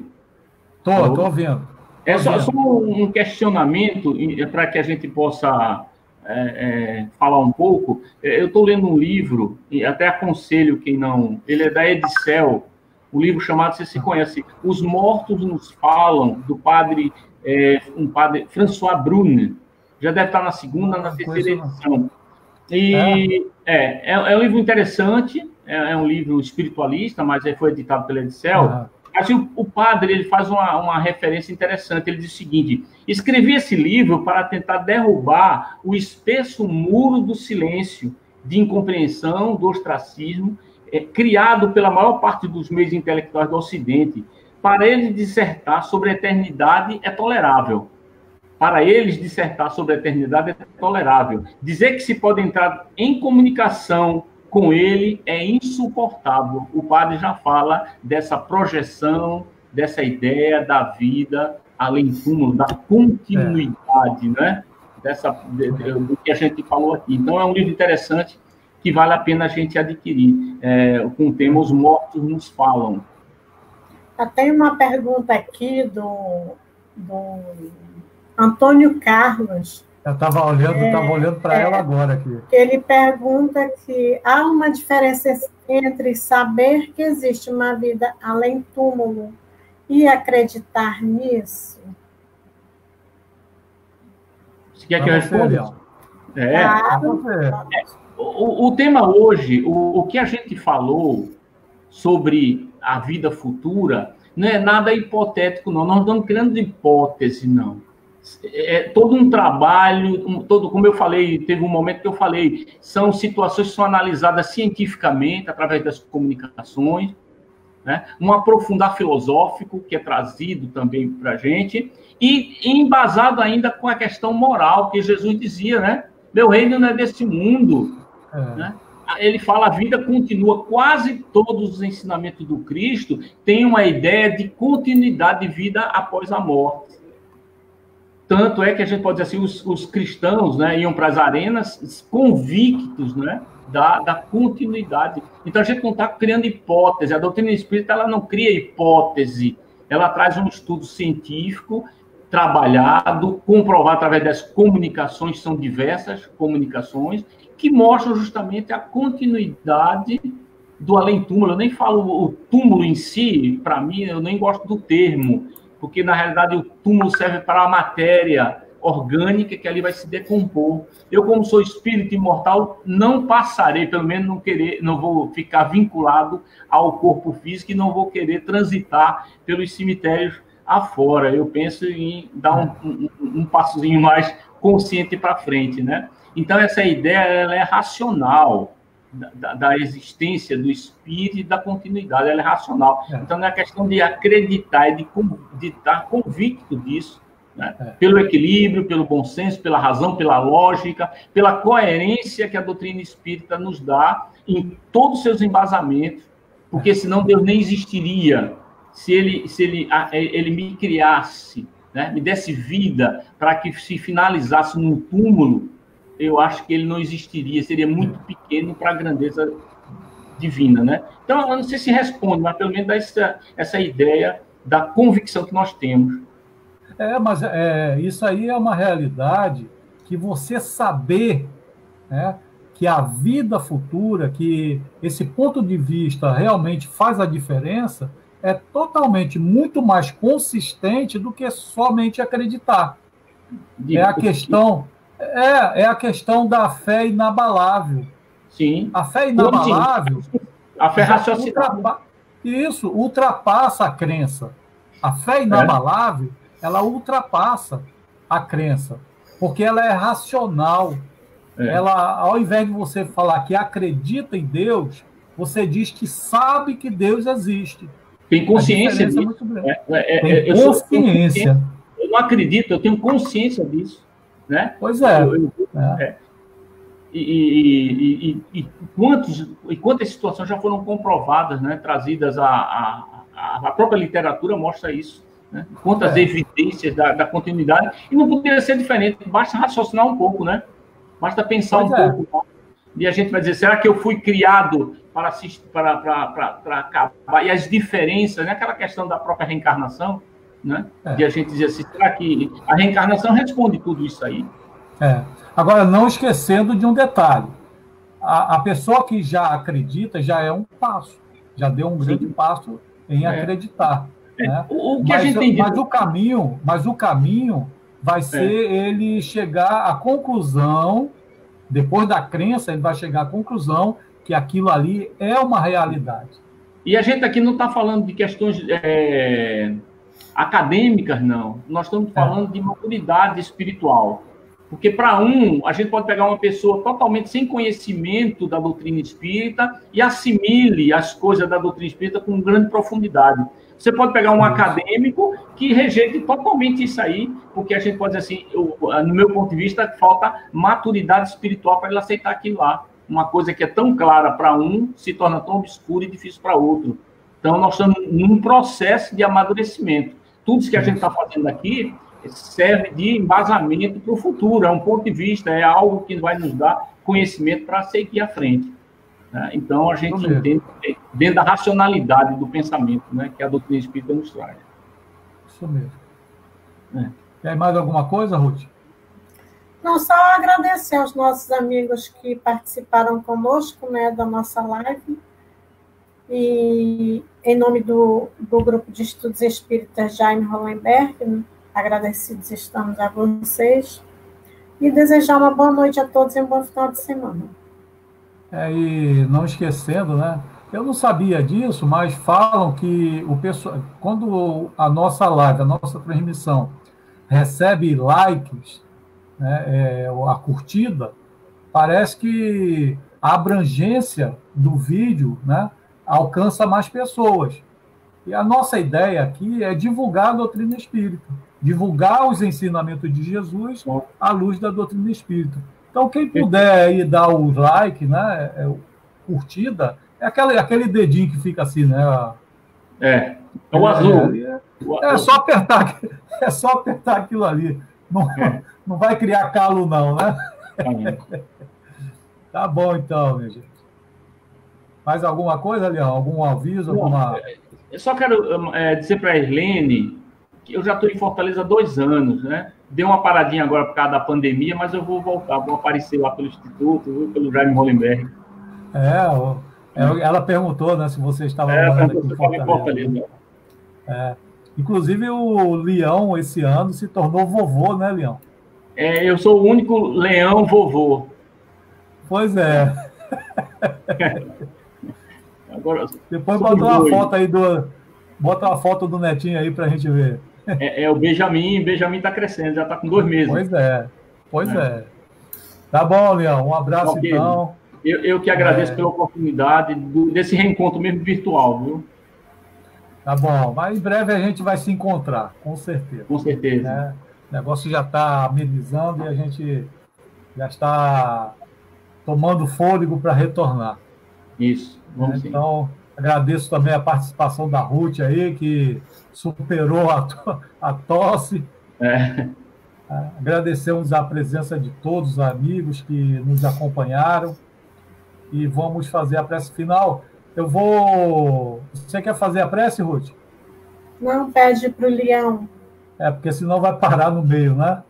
Estou ouvindo. É só um questionamento para que a gente possa falar um pouco. Eu estou lendo um livro, e até aconselho quem não... Ele é da Edicel, um livro chamado, você se conhece, Os Mortos Nos Falam, do padre François Brunner. Já deve estar na segunda, na terceira edição. E é um livro interessante, é um livro espiritualista, mas foi editado pela Edicel. Assim, o padre ele faz uma referência interessante. Ele diz o seguinte: escrevi esse livro para tentar derrubar o espesso muro do silêncio, de incompreensão, do ostracismo, criado pela maior parte dos meios intelectuais do Ocidente. Para ele dissertar sobre a eternidade é tolerável. Para eles, dissertar sobre a eternidade é tolerável. Dizer que se pode entrar em comunicação com ele é insuportável. O padre já fala dessa projeção, dessa ideia da vida além do túmulo, da continuidade, né? Do que a gente falou aqui. Então, é um livro interessante que vale a pena a gente adquirir. Com o tema Os Mortos Nos Falam. Tem uma pergunta aqui do Antônio Carlos. Eu estava olhando para ela agora aqui. Ele pergunta que há uma diferença entre saber que existe uma vida além túmulo e acreditar nisso? Você quer que eu responda? Claro. O tema hoje, o que a gente falou sobre a vida futura, não é nada hipotético, não. Nós não estamos criando hipótese, não. É todo um trabalho, como eu falei, teve um momento que eu falei, são situações que são analisadas cientificamente, através das comunicações, né? Um aprofundar filosófico, que é trazido também para a gente, e embasado ainda com a questão moral, que Jesus dizia, né? Meu reino não é desse mundo. Né? Ele fala, a vida continua. Quase todos os ensinamentos do Cristo têm uma ideia de continuidade de vida após a morte. Tanto é que a gente pode dizer assim, os cristãos, né, iam para as arenas convictos, né, da continuidade. Então, a gente não está criando hipótese. A doutrina espírita ela não cria hipótese. Ela traz um estudo científico, trabalhado, comprovado através das comunicações, são diversas comunicações, que mostram justamente a continuidade do além-túmulo. Eu nem falo o túmulo em si, para mim, eu nem gosto do termo, porque, na realidade, o túmulo serve para a matéria orgânica que ali vai se decompor. Eu, como sou espírito imortal, não passarei, pelo menos não vou ficar vinculado ao corpo físico e não vou querer transitar pelos cemitérios afora. Eu penso em dar um passozinho mais consciente para frente, né? Então, essa ideia ela é racional, da existência do espírito e da continuidade, ela é racional. Então, não é questão de acreditar, é de estar convicto disso, né? Pelo equilíbrio, pelo bom senso, pela razão, pela lógica, pela coerência que a doutrina espírita nos dá em todos os seus embasamentos, porque senão Deus nem existiria. Se ele me criasse, né, me desse vida para que se finalizasse num túmulo, eu acho que ele não existiria, seria muito pequeno para a grandeza divina, né? Então, eu não sei se responde, mas pelo menos dá essa ideia da convicção que nós temos. Mas isso aí é uma realidade que você saber, né, que a vida futura, que esse ponto de vista realmente faz a diferença, é totalmente muito mais consistente do que somente acreditar. É a questão da fé inabalável. Sim. A fé inabalável... A fé raciocinada. Isso, ultrapassa a crença. A fé inabalável, ela ultrapassa a crença, porque ela é racional. Ela, ao invés de você falar que acredita em Deus, você diz que sabe que Deus existe. Tem consciência disso. É muito grande. Tem consciência. Eu não acredito, eu tenho consciência disso. Né? Pois é. E quantas situações já foram comprovadas, né, trazidas a própria literatura mostra isso, né? Quantas evidências da continuidade, e não poderia ser diferente, basta raciocinar um pouco, né? Basta pensar pouco, e a gente vai dizer, será que eu fui criado para acabar? E as diferenças, né? Aquela questão da própria reencarnação, né? De a gente dizer assim, será que a reencarnação responde tudo isso aí? Agora, não esquecendo de um detalhe. A pessoa que já acredita já é um passo, já deu um grande passo em acreditar. Né? Mas o caminho vai ser ele chegar à conclusão, depois da crença, ele vai chegar à conclusão que aquilo ali é uma realidade. E a gente aqui não está falando de questões acadêmicas, não. Nós estamos falando de maturidade espiritual. Porque, para a gente pode pegar uma pessoa totalmente sem conhecimento da doutrina espírita e assimile as coisas da doutrina espírita com grande profundidade. Você pode pegar um acadêmico que rejeite totalmente isso aí, porque a gente pode dizer assim, no meu ponto de vista, falta maturidade espiritual para ele aceitar aquilo lá. Uma coisa que é tão clara para um se torna tão obscura e difícil para outro. Então, nós estamos num processo de amadurecimento. Tudo isso que a gente está fazendo aqui serve de embasamento para o futuro, é um ponto de vista, é algo que vai nos dar conhecimento para seguir à frente. Né? Então, a gente entende dentro da racionalidade do pensamento, né, que a doutrina espírita nos traz. Isso mesmo. Tem mais alguma coisa, Ruth? Não, só agradecer aos nossos amigos que participaram conosco, né, da nossa live. E, em nome do Grupo de Estudos Espíritas Jaime Hollenberg, agradecidos estamos a vocês. E desejar uma boa noite a todos e um bom final de semana. E não esquecendo, né? Eu não sabia disso, mas falam que o pessoal, quando a nossa live, a nossa transmissão recebe likes, né, a curtida, parece que a abrangência do vídeo, né, alcança mais pessoas. E a nossa ideia aqui é divulgar a doutrina espírita, divulgar os ensinamentos de Jesus à luz da doutrina espírita. Então, quem puder aí dar o like, né, curtida, é aquele dedinho que fica assim, né? É o azul. É só apertar aquilo ali. Não vai criar calo, não, né? Tá bom, então, minha gente. Mais alguma coisa, Leão? Algum aviso? Eu só quero dizer para a Irlene que eu já estou em Fortaleza há 2 anos, né? Deu uma paradinha agora por causa da pandemia, mas eu vou voltar, vou aparecer lá pelo Instituto, pelo Jaime Hollenberg. Ela perguntou, né, se você estava morando aqui em Fortaleza. Inclusive, o Leão, esse ano, se tornou vovô, né, Leão? Eu sou o único leão vovô. Pois é. Agora, depois bota uma foto aí bota uma foto do netinho aí pra gente ver. O Benjamin está crescendo, já está com 2 meses. Pois é. Tá bom, Leão, um abraço então. Eu que agradeço pela oportunidade desse reencontro mesmo virtual, viu? Tá bom, mas em breve a gente vai se encontrar, com certeza. Com certeza. O negócio já está amenizando e a gente já está tomando fôlego para retornar. Isso, vamos sim. Então, agradeço também a participação da Ruth aí, que superou a tosse. Agradecemos a presença de todos os amigos que nos acompanharam. E vamos fazer a prece final. Você quer fazer a prece, Ruth? Não, pede para o Leão. Porque senão vai parar no meio, né?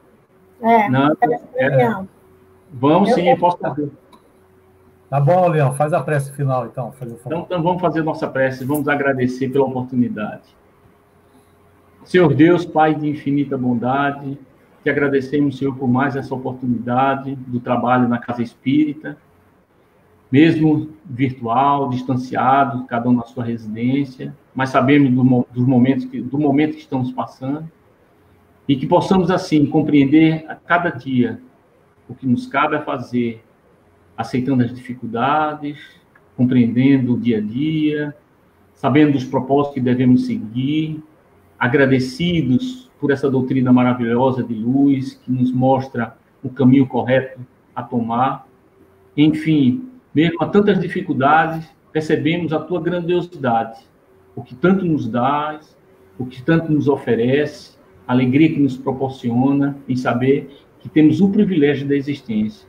Não, pede para o Leão. Vamos sim, eu posso fazer. Tá bom, Leão, faz a prece final, então. Então vamos fazer nossa prece, vamos agradecer pela oportunidade. Senhor Deus, Pai de infinita bondade, te agradecemos, Senhor, por mais essa oportunidade do trabalho na Casa Espírita. mesmo virtual, distanciado, cada um na sua residência, mas sabemos do momento que estamos passando, e que possamos, assim, compreender a cada dia o que nos cabe a fazer, aceitando as dificuldades, compreendendo o dia a dia, sabendo dos propósitos que devemos seguir, agradecidos por essa doutrina maravilhosa de luz, que nos mostra o caminho correto a tomar. Enfim, mesmo a tantas dificuldades, percebemos a tua grandiosidade, o que tanto nos dás, o que tanto nos oferece, a alegria que nos proporciona em saber que temos o privilégio da existência,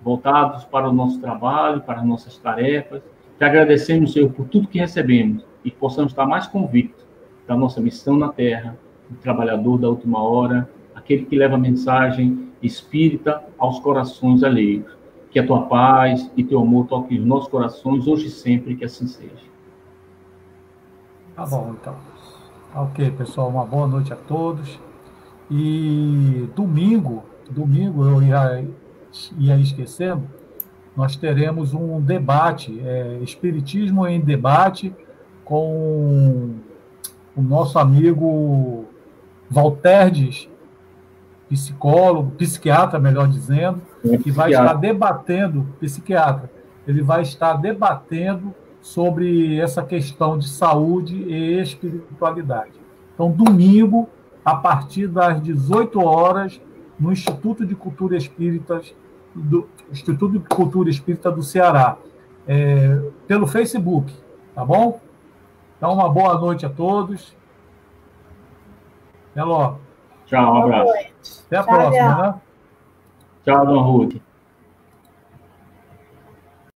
voltados para o nosso trabalho, para as nossas tarefas. Te agradecemos, Senhor, por tudo que recebemos e que possamos estar mais convictos da nossa missão na Terra, o trabalhador da última hora, aquele que leva a mensagem espírita aos corações alheios. Que a tua paz e teu amor toquem os nossos corações, hoje e sempre, que assim seja. Tá bom, então. Ok, pessoal, uma boa noite a todos. E domingo eu ia esquecendo, nós teremos um debate, Espiritismo em Debate, com o nosso amigo Valterdes, psicólogo, psiquiatra, melhor dizendo, que vai estar debatendo, psiquiatra, ele vai estar debatendo sobre essa questão de saúde e espiritualidade. Então, domingo, a partir das 18 horas, no Instituto de Cultura Espírita do Ceará, pelo Facebook, tá bom? Então, uma boa noite a todos. Até logo. Tchau, um abraço. Até a próxima, né? Tchau, dona Ruth.